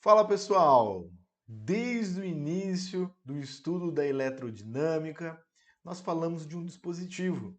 Fala pessoal! Desde o início do estudo da eletrodinâmica, nós falamos de um dispositivo,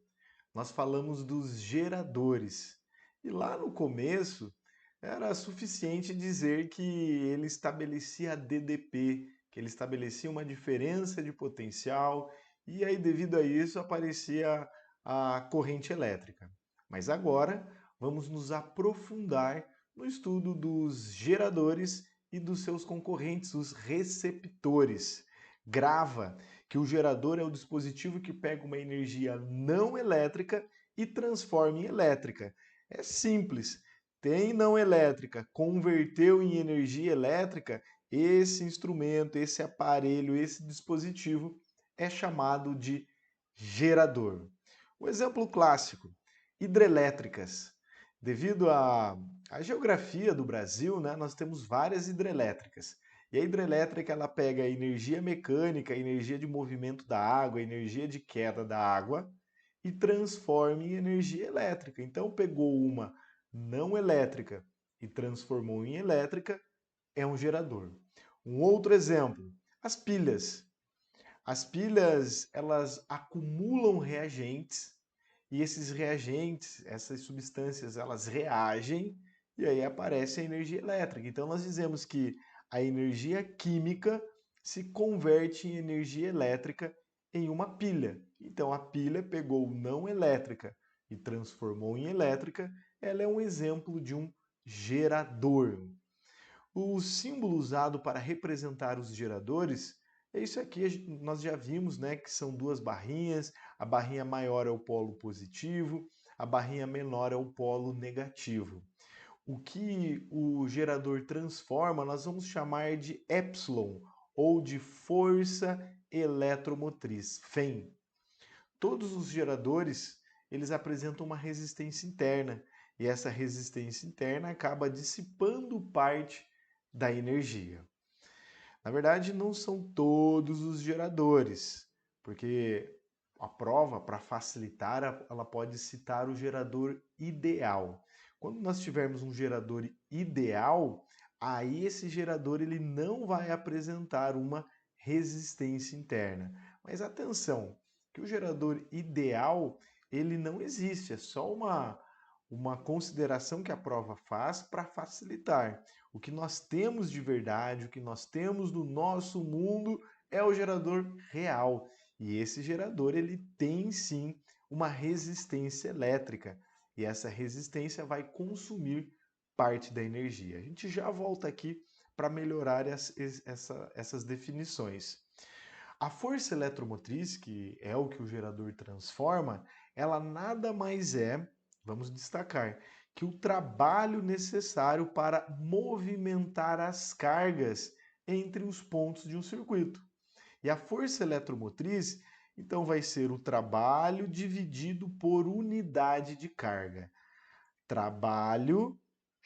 nós falamos dos geradores. E lá no começo era suficiente dizer que ele estabelecia a DDP, que ele estabelecia uma diferença de potencial, e aí, devido a isso, aparecia a corrente elétrica. Mas agora vamos nos aprofundar no estudo dos geradores e dos seus concorrentes, os receptores. Grava que o gerador é o dispositivo que pega uma energia não elétrica e transforma em elétrica. É simples. Tem não elétrica, converteu em energia elétrica, esse instrumento, esse aparelho, esse dispositivo é chamado de gerador. Um exemplo clássico: hidrelétricas. Devido à geografia do Brasil, né, nós temos várias hidrelétricas. E a hidrelétrica ela pega a energia mecânica, a energia de movimento da água, a energia de queda da água e transforma em energia elétrica. Então pegou uma não elétrica e transformou em elétrica, é um gerador. Um outro exemplo, as pilhas. As pilhas, elas acumulam reagentes e esses reagentes, essas substâncias, elas reagem e aí aparece a energia elétrica. Então nós dizemos que a energia química se converte em energia elétrica em uma pilha. Então a pilha pegou não elétrica e transformou em elétrica, ela é um exemplo de um gerador. O símbolo usado para representar os geradores é isso aqui, nós já vimos, né, que são duas barrinhas, a barrinha maior é o polo positivo, a barrinha menor é o polo negativo. O que o gerador transforma, nós vamos chamar de epsilon, ou de força eletromotriz, FEM. Todos os geradores, eles apresentam uma resistência interna, e essa resistência interna acaba dissipando parte da energia. Na verdade, não são todos os geradores, porque a prova, para facilitar, ela pode citar o gerador ideal. Quando nós tivermos um gerador ideal, aí esse gerador ele não vai apresentar uma resistência interna. Mas atenção, que o gerador ideal ele não existe, é só uma consideração que a prova faz para facilitar. O que nós temos de verdade, o que nós temos no nosso mundo é o gerador real. E esse gerador ele tem sim uma resistência elétrica. E essa resistência vai consumir parte da energia. A gente já volta aqui para melhorar essas definições. A força eletromotriz, que é o que o gerador transforma, ela nada mais é, vamos destacar, que o trabalho necessário para movimentar as cargas entre os pontos de um circuito. E a força eletromotriz, então, vai ser o trabalho dividido por unidade de carga. Trabalho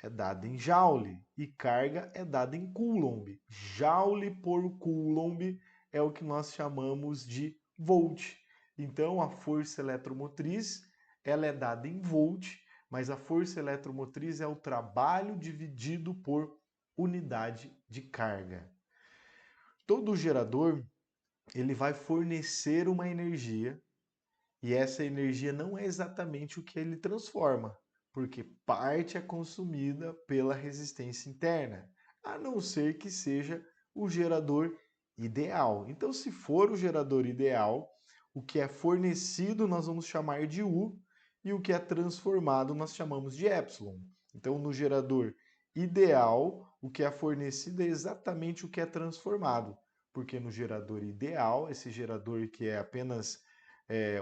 é dado em joule e carga é dada em coulomb. Joule por coulomb é o que nós chamamos de volt. Então a força eletromotriz, ela é dada em volt, mas a força eletromotriz é o trabalho dividido por unidade de carga. Todo gerador, ele vai fornecer uma energia e essa energia não é exatamente o que ele transforma, porque parte é consumida pela resistência interna, a não ser que seja o gerador ideal. Então, se for o gerador ideal, o que é fornecido nós vamos chamar de U e o que é transformado nós chamamos de epsilon. Então, no gerador ideal, o que é fornecido é exatamente o que é transformado, porque no gerador ideal, esse gerador que é apenas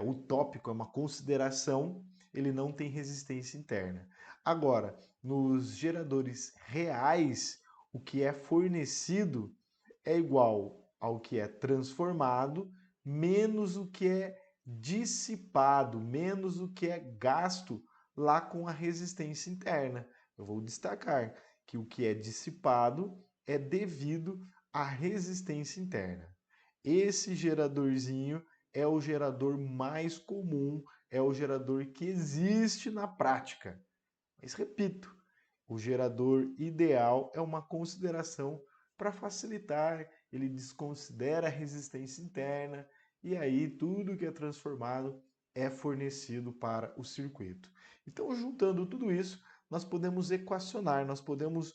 utópico, é uma consideração, ele não tem resistência interna. Agora, nos geradores reais, o que é fornecido é igual ao que é transformado, menos o que é dissipado, menos o que é gasto lá com a resistência interna. Eu vou destacar que o que é dissipado é devido à resistência interna. Esse geradorzinho é o gerador mais comum, é o gerador que existe na prática. Mas repito, O gerador ideal é uma consideração para facilitar, ele desconsidera a resistência interna e aí tudo que é transformado é fornecido para o circuito. Então, juntando tudo isso, nós podemos equacionar, nós podemos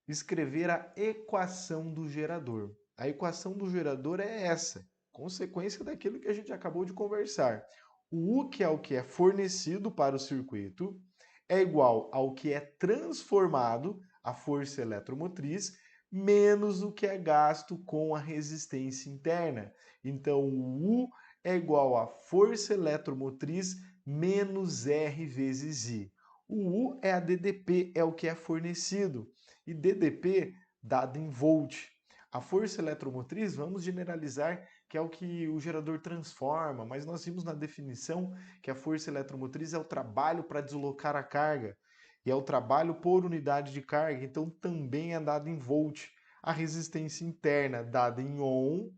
escrever a equação do gerador. A equação do gerador é essa, consequência daquilo que a gente acabou de conversar. O U, que é o que é fornecido para o circuito, é igual ao que é transformado, a força eletromotriz, menos o que é gasto com a resistência interna. Então, o U é igual a força eletromotriz menos R vezes I. O U é a DDP, é o que é fornecido. E DDP dado em volt. A força eletromotriz, vamos generalizar que é o que o gerador transforma, mas nós vimos na definição que a força eletromotriz é o trabalho para deslocar a carga e é o trabalho por unidade de carga, então também é dado em volt. A resistência interna dada em ohm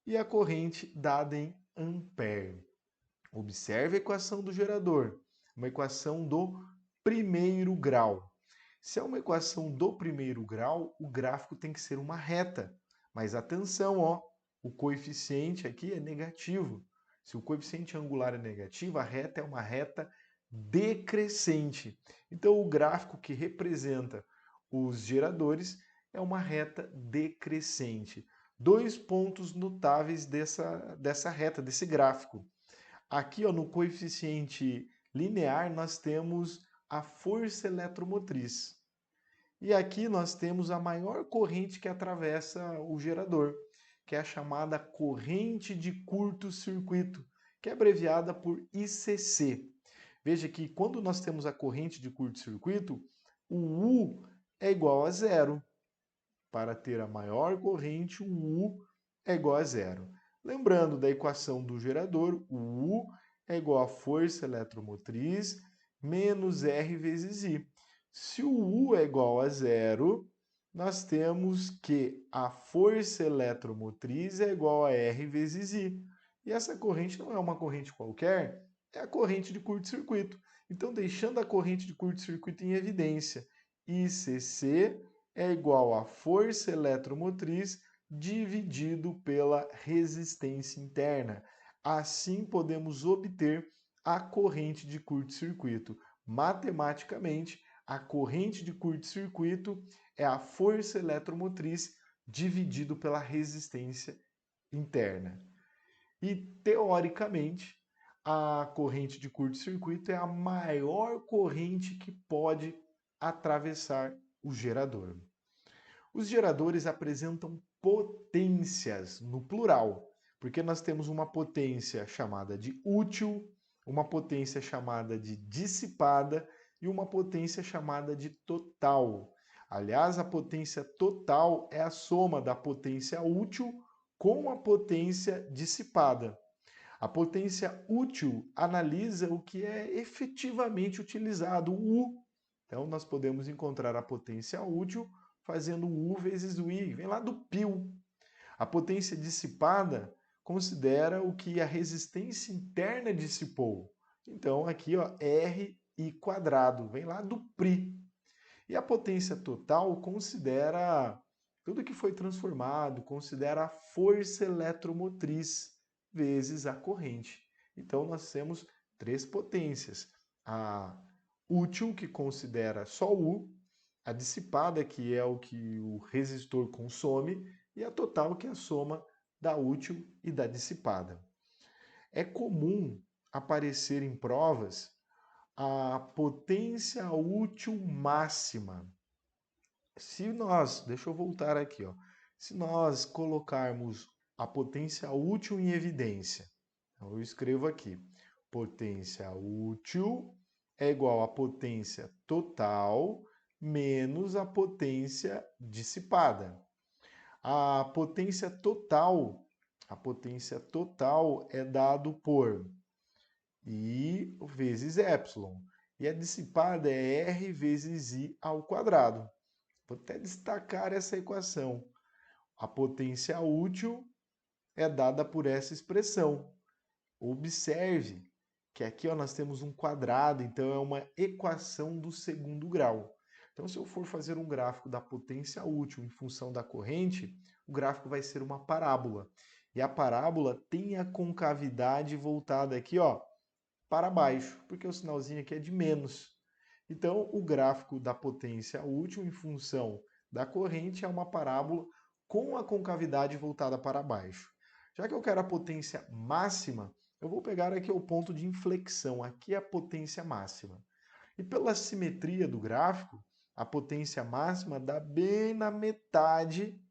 e a corrente dada em ampere. Observe a equação do gerador, uma equação do primeiro grau. Se é uma equação do primeiro grau, o gráfico tem que ser uma reta. Mas atenção, ó, o coeficiente aqui é negativo. Se o coeficiente angular é negativo, a reta é uma reta decrescente. Então, o gráfico que representa os geradores é uma reta decrescente. Dois pontos notáveis dessa reta, desse gráfico. Aqui, ó, no coeficiente linear, nós temos a força eletromotriz. E aqui nós temos a maior corrente que atravessa o gerador, que é a chamada corrente de curto-circuito, que é abreviada por ICC. Veja que quando nós temos a corrente de curto-circuito, o U é igual a zero. Para ter a maior corrente, o U é igual a zero. Lembrando da equação do gerador, o U é igual a força eletromotriz menos R vezes I. Se o U é igual a zero, nós temos que a força eletromotriz é igual a R vezes I. E essa corrente não é uma corrente qualquer, é a corrente de curto-circuito. Então, deixando a corrente de curto-circuito em evidência, ICC é igual a força eletromotriz dividido pela resistência interna. Assim, podemos obter a corrente de curto-circuito. Matematicamente, a corrente de curto-circuito é a força eletromotriz dividido pela resistência interna. E, teoricamente, a corrente de curto-circuito é a maior corrente que pode atravessar o gerador. Os geradores apresentam potências no plural, porque nós temos uma potência chamada de útil, uma potência chamada de dissipada e uma potência chamada de total. Aliás, a potência total é a soma da potência útil com a potência dissipada. A potência útil analisa o que é efetivamente utilizado, o U. Então, nós podemos encontrar a potência útil fazendo U vezes o I, vem lá do π. A potência dissipada considera o que a resistência interna dissipou. Então, aqui, ó, RI quadrado, vem lá do π. E a potência total considera tudo que foi transformado, considera a força eletromotriz vezes a corrente. Então, nós temos três potências. A útil, que considera só U, a dissipada, que é o que o resistor consome, e a total, que é a soma da útil e da dissipada. É comum aparecer em provas a potência útil máxima. Se nós, deixa eu voltar aqui, ó. Se nós colocarmos a potência útil em evidência, então eu escrevo aqui, potência útil é igual a potência total menos a potência dissipada. A potência total é dado por I vezes epsilon. E a dissipada é R vezes I ao quadrado. Vou até destacar essa equação. A potência útil é dada por essa expressão. Observe que aqui ó, nós temos um quadrado, então é uma equação do segundo grau. Então, se eu for fazer um gráfico da potência útil em função da corrente, o gráfico vai ser uma parábola. E a parábola tem a concavidade voltada aqui, ó, para baixo, porque o sinalzinho aqui é de menos. Então, o gráfico da potência útil em função da corrente é uma parábola com a concavidade voltada para baixo. Já que eu quero a potência máxima, eu vou pegar aqui o ponto de inflexão, aqui é a potência máxima. E pela simetria do gráfico, a potência máxima dá bem na metade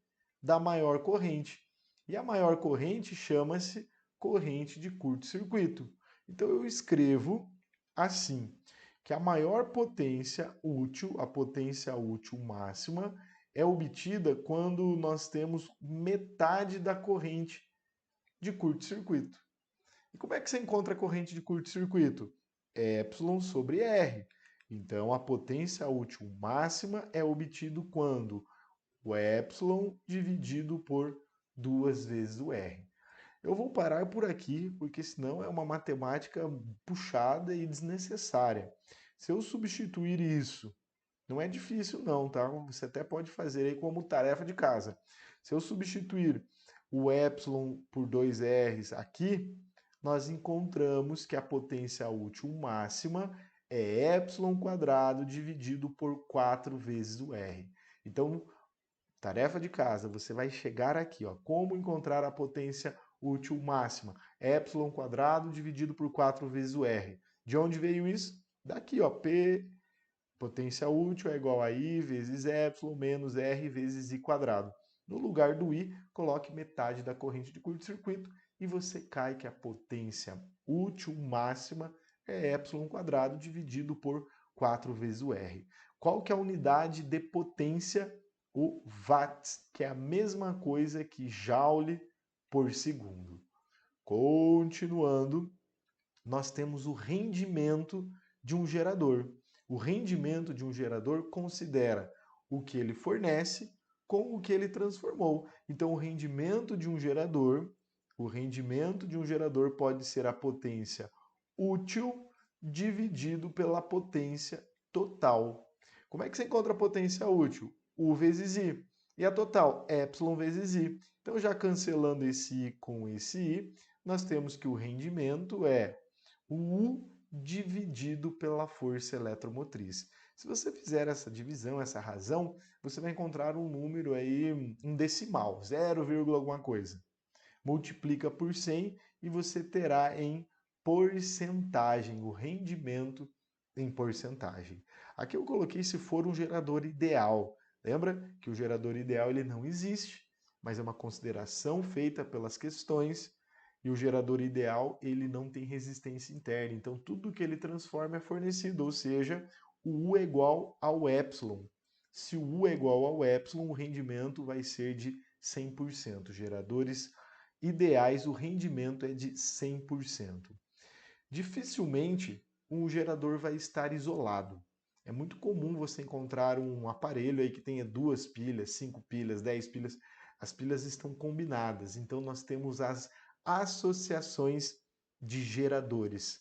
da maior corrente. E a maior corrente chama-se corrente de curto-circuito. Então eu escrevo assim, que a maior potência útil, a potência útil máxima, é obtida quando nós temos metade da corrente de curto-circuito. E como é que você encontra a corrente de curto-circuito? Epsilon sobre R. Então, a potência útil máxima é obtido quando o epsilon dividido por 2 vezes o R. Eu vou parar por aqui, porque senão é uma matemática puxada e desnecessária. Se eu substituir isso, não é difícil não, tá? Você até pode fazer aí como tarefa de casa. Se eu substituir o epsilon por 2R's aqui, nós encontramos que a potência útil máxima é epsilon quadrado dividido por 4 vezes o R. Então, tarefa de casa, você vai chegar aqui, ó, como encontrar a potência útil máxima? Epsilon quadrado dividido por 4 vezes o R. De onde veio isso? Daqui, ó, P, potência útil é igual a I vezes epsilon menos R vezes I quadrado. No lugar do I, coloque metade da corrente de curto-circuito e você cai que a potência útil máxima é epsilon quadrado dividido por 4 vezes o R. Qual que é a unidade de potência? O watts, que é a mesma coisa que joule por segundo. Continuando, nós temos o rendimento de um gerador. O rendimento de um gerador considera o que ele fornece com o que ele transformou. Então, o rendimento de um gerador pode ser a potência útil dividido pela potência total. Como é que você encontra a potência útil? U vezes I. E a total? Epsilon vezes I. Então, já cancelando esse I com esse I, nós temos que o rendimento é o U dividido pela força eletromotriz. Se você fizer essa divisão, essa razão, você vai encontrar um número aí, um decimal, 0, alguma coisa. Multiplica por 100 e você terá em porcentagem, o rendimento em porcentagem. Aqui eu coloquei se for um gerador ideal. Lembra que o gerador ideal ele não existe, mas é uma consideração feita pelas questões. E o gerador ideal, ele não tem resistência interna. Então, tudo que ele transforma é fornecido, ou seja, o U é igual ao epsilon. Se o U é igual ao epsilon, o rendimento vai ser de 100%. Geradores ideais, o rendimento é de 100%. Dificilmente um gerador vai estar isolado. É muito comum você encontrar um aparelho aí que tenha 2 pilhas, 5 pilhas, 10 pilhas. As pilhas estão combinadas, então nós temos as associações de geradores.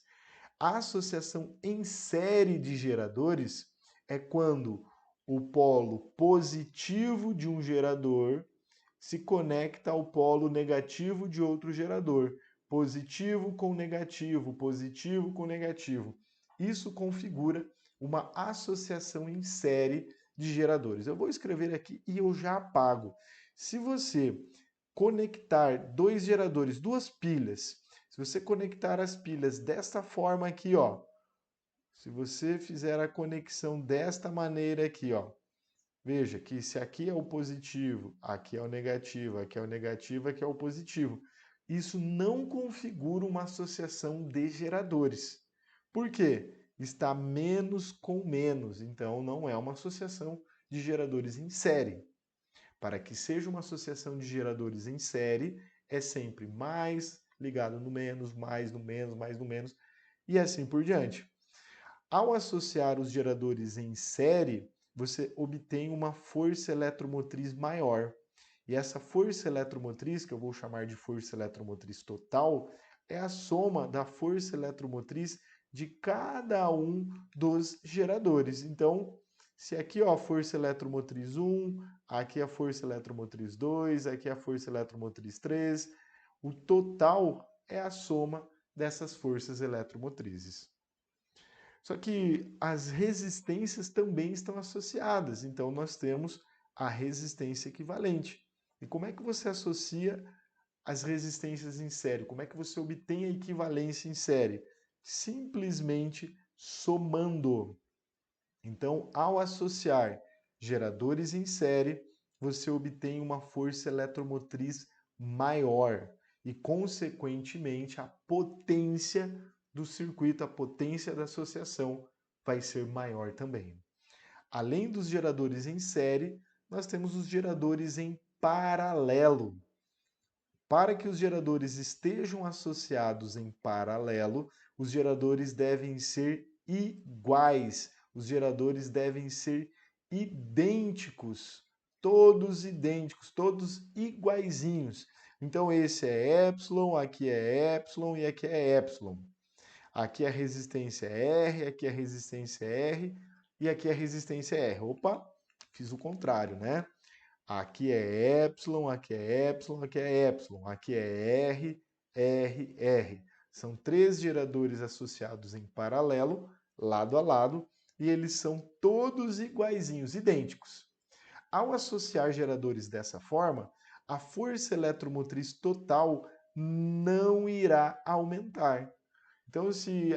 A associação em série de geradores é quando o polo positivo de um gerador se conecta ao polo negativo de outro gerador. Positivo com negativo, positivo com negativo. Isso configura uma associação em série de geradores. Eu vou escrever aqui e eu já apago. Se você conectar dois geradores, duas pilhas, se você conectar as pilhas desta forma aqui, ó, se você fizer a conexão desta maneira aqui, ó, veja que se aqui é o positivo, aqui é o negativo, aqui é o negativo, aqui é o positivo. Isso não configura uma associação de geradores. Por quê? Está menos com menos, então não é uma associação de geradores em série. Para que seja uma associação de geradores em série, é sempre mais ligado no menos, mais no menos, mais no menos, e assim por diante. Ao associar os geradores em série, você obtém uma força eletromotriz maior. E essa força eletromotriz, que eu vou chamar de força eletromotriz total, é a soma da força eletromotriz de cada um dos geradores. Então, Se aqui, ó, força eletromotriz 1, aqui a força eletromotriz 2, aqui a força eletromotriz 3, o total é a soma dessas forças eletromotrizes. Só que as resistências também estão associadas, então nós temos a resistência equivalente. E como é que você associa as resistências em série? Como é que você obtém a equivalência em série? Simplesmente somando. Então, ao associar geradores em série, você obtém uma força eletromotriz maior e, consequentemente, a potência do circuito, a potência da associação vai ser maior também. Além dos geradores em série, nós temos os geradores em paralelo. Para que os geradores estejam associados em paralelo, os geradores devem ser iguais, os geradores devem ser idênticos, todos iguaizinhos. Então esse é epsilon, aqui é epsilon e aqui é epsilon. Aqui a resistência é R, aqui a resistência é R e aqui a resistência é R. Opa, fiz o contrário, né? Aqui é epsilon, aqui é epsilon, aqui é epsilon, aqui é R, R, R. São três geradores associados em paralelo, lado a lado, e eles são todos iguaizinhos, idênticos. Ao associar geradores dessa forma, a força eletromotriz total não irá aumentar. Então, se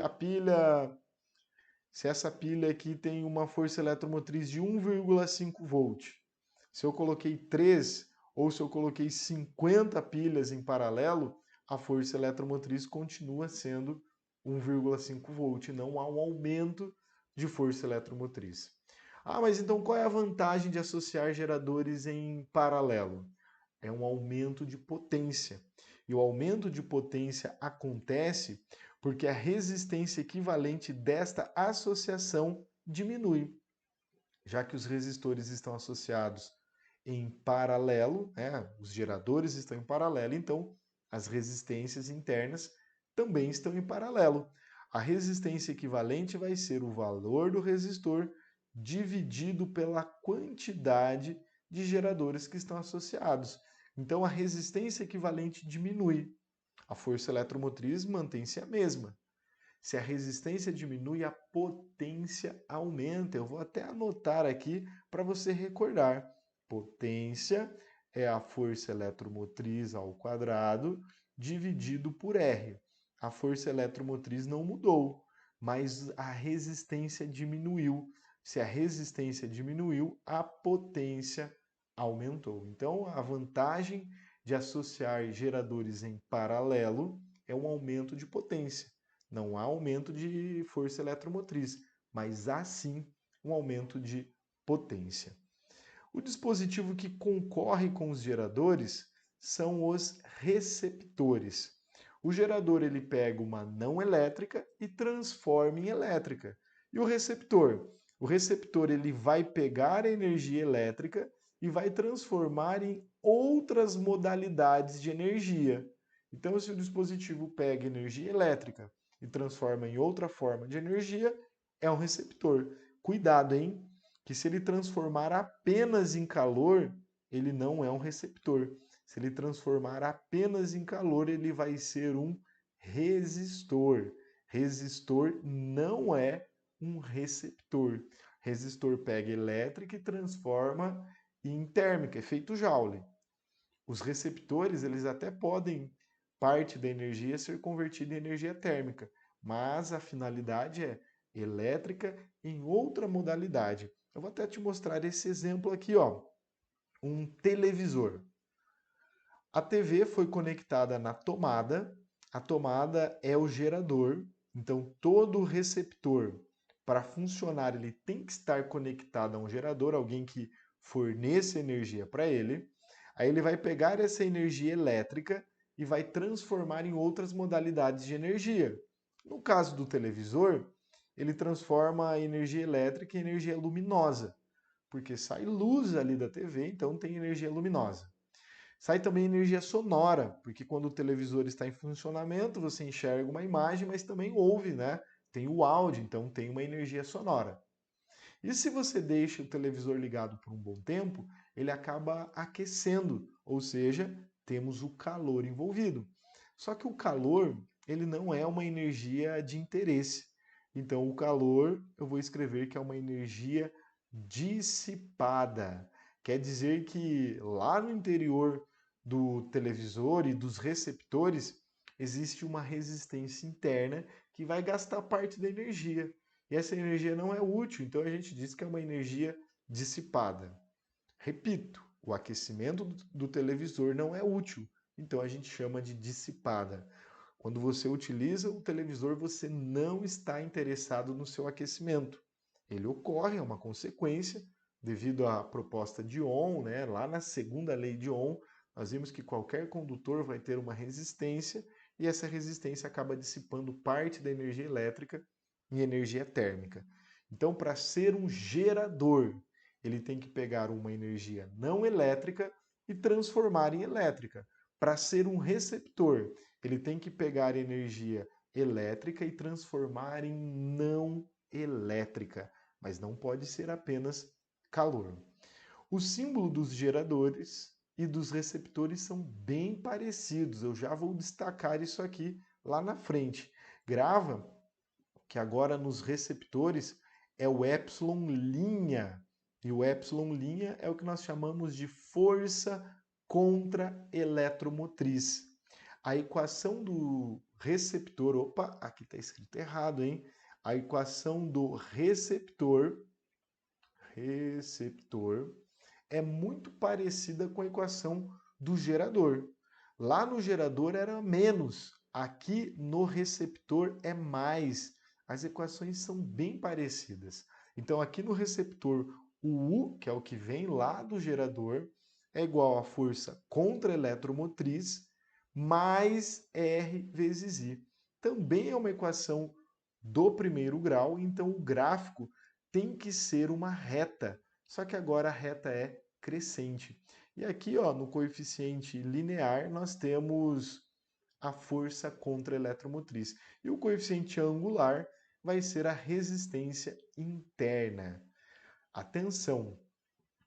essa pilha aqui tem uma força eletromotriz de 1,5 volt, se eu coloquei 3 ou se eu coloquei 50 pilhas em paralelo, a força eletromotriz continua sendo 1,5 volt, não há um aumento de força eletromotriz. Ah, mas então qual é a vantagem de associar geradores em paralelo? É um aumento de potência. E o aumento de potência acontece porque a resistência equivalente desta associação diminui. Já que os resistores estão associados em paralelo, né, os geradores estão em paralelo, então as resistências internas também estão em paralelo. A resistência equivalente vai ser o valor do resistor dividido pela quantidade de geradores que estão associados. Então a resistência equivalente diminui. A força eletromotriz mantém-se a mesma. Se a resistência diminui, a potência aumenta. Eu vou até anotar aqui para você recordar. Potência é a força eletromotriz ao quadrado dividido por R. A força eletromotriz não mudou, mas a resistência diminuiu. Se a resistência diminuiu, a potência aumentou. Então, a vantagem de associar geradores em paralelo é um aumento de potência. Não há aumento de força eletromotriz, mas há sim um aumento de potência. O dispositivo que concorre com os geradores são os receptores. O gerador ele pega uma não elétrica e transforma em elétrica. E o receptor? O receptor ele vai pegar a energia elétrica e vai transformar em outras modalidades de energia. Então, se o dispositivo pega energia elétrica e transforma em outra forma de energia, é um receptor. Cuidado, hein? Que se ele transformar apenas em calor, ele não é um receptor. Se ele transformar apenas em calor, ele vai ser um resistor. Resistor não é um receptor. Resistor pega elétrica e transforma em térmica, efeito Joule. Os receptores, eles até podem parte da energia ser convertida em energia térmica, mas a finalidade é elétrica em outra modalidade. Eu vou até te mostrar esse exemplo aqui, ó. Um televisor. A TV foi conectada na tomada, a tomada é o gerador, então todo receptor, para funcionar, ele tem que estar conectado a um gerador, alguém que forneça energia para ele. Aí ele vai pegar essa energia elétrica e vai transformar em outras modalidades de energia. No caso do televisor, ele transforma a energia elétrica em energia luminosa, porque sai luz ali da TV, então tem energia luminosa. Sai também energia sonora, porque quando o televisor está em funcionamento, você enxerga uma imagem, mas também ouve, né? Tem o áudio, então tem uma energia sonora. E se você deixa o televisor ligado por um bom tempo, ele acaba aquecendo, ou seja, temos o calor envolvido. Só que o calor, ele não é uma energia de interesse. Então, o calor, eu vou escrever que é uma energia dissipada. Quer dizer que lá no interior do televisor e dos receptores existe uma resistência interna que vai gastar parte da energia. E essa energia não é útil, então a gente diz que é uma energia dissipada. Repito, o aquecimento do televisor não é útil, então a gente chama de dissipada. Quando você utiliza o televisor, você não está interessado no seu aquecimento. Ele ocorre, é uma consequência, devido à proposta de Ohm, né? Lá na segunda lei de Ohm, nós vimos que qualquer condutor vai ter uma resistência e essa resistência acaba dissipando parte da energia elétrica em energia térmica. Então, para ser um gerador, ele tem que pegar uma energia não elétrica e transformar em elétrica. Para ser um receptor, ele tem que pegar energia elétrica e transformar em não elétrica, mas não pode ser apenas calor. O símbolo dos geradores e dos receptores são bem parecidos. Eu já vou destacar isso aqui lá na frente. Grava que agora nos receptores é o epsilon linha. E o epsilon linha é o que nós chamamos de força contra-eletromotriz. A equação do receptor, opa, aqui está escrito errado, hein? A equação do receptor é muito parecida com a equação do gerador. Lá no gerador era menos, aqui no receptor é mais. As equações são bem parecidas. Então, aqui no receptor, o U, que é o que vem lá do gerador, é igual à força contra-eletromotriz mais R vezes I. Também é uma equação do primeiro grau, então o gráfico tem que ser uma reta. Só que agora a reta é crescente. E aqui, ó, no coeficiente linear, nós temos a força contra-eletromotriz. E o coeficiente angular vai ser a resistência interna. Atenção,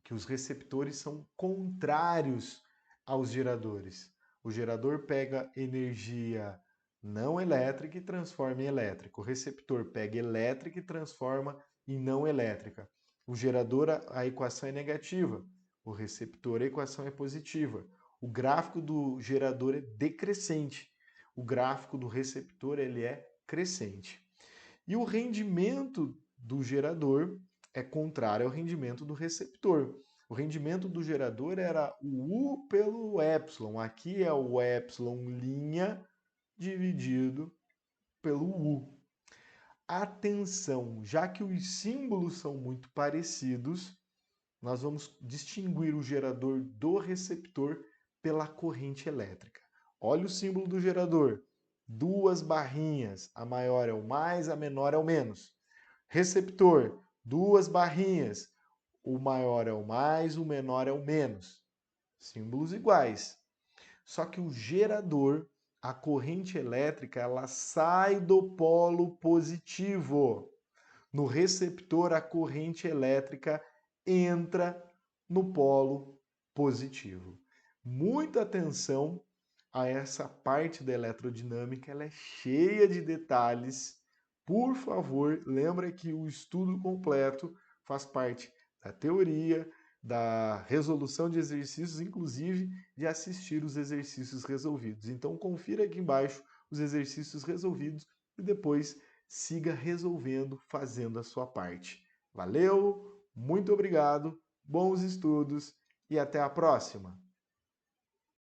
que os receptores são contrários aos geradores. O gerador pega energia não elétrica e transforma em elétrica. O receptor pega elétrica e transforma em não elétrica. O gerador, a equação é negativa. O receptor, a equação é positiva. O gráfico do gerador é decrescente. O gráfico do receptor ele é crescente. E o rendimento do gerador é contrário ao rendimento do receptor. O rendimento do gerador era o U pelo epsilon. Aqui é o epsilon linha dividido pelo U. Atenção, já que os símbolos são muito parecidos, nós vamos distinguir o gerador do receptor pela corrente elétrica. Olha o símbolo do gerador. Duas barrinhas, a maior é o mais, a menor é o menos. Receptor, duas barrinhas, o maior é o mais, o menor é o menos. Símbolos iguais. Só que o gerador, a corrente elétrica, ela sai do polo positivo. No receptor, a corrente elétrica entra no polo positivo. Muita atenção a essa parte da eletrodinâmica, ela é cheia de detalhes. Por favor, lembra que o estudo completo faz parte da teoria, da resolução de exercícios, inclusive de assistir os exercícios resolvidos. Então, confira aqui embaixo os exercícios resolvidos e depois siga resolvendo, fazendo a sua parte. Valeu, muito obrigado, bons estudos e até a próxima!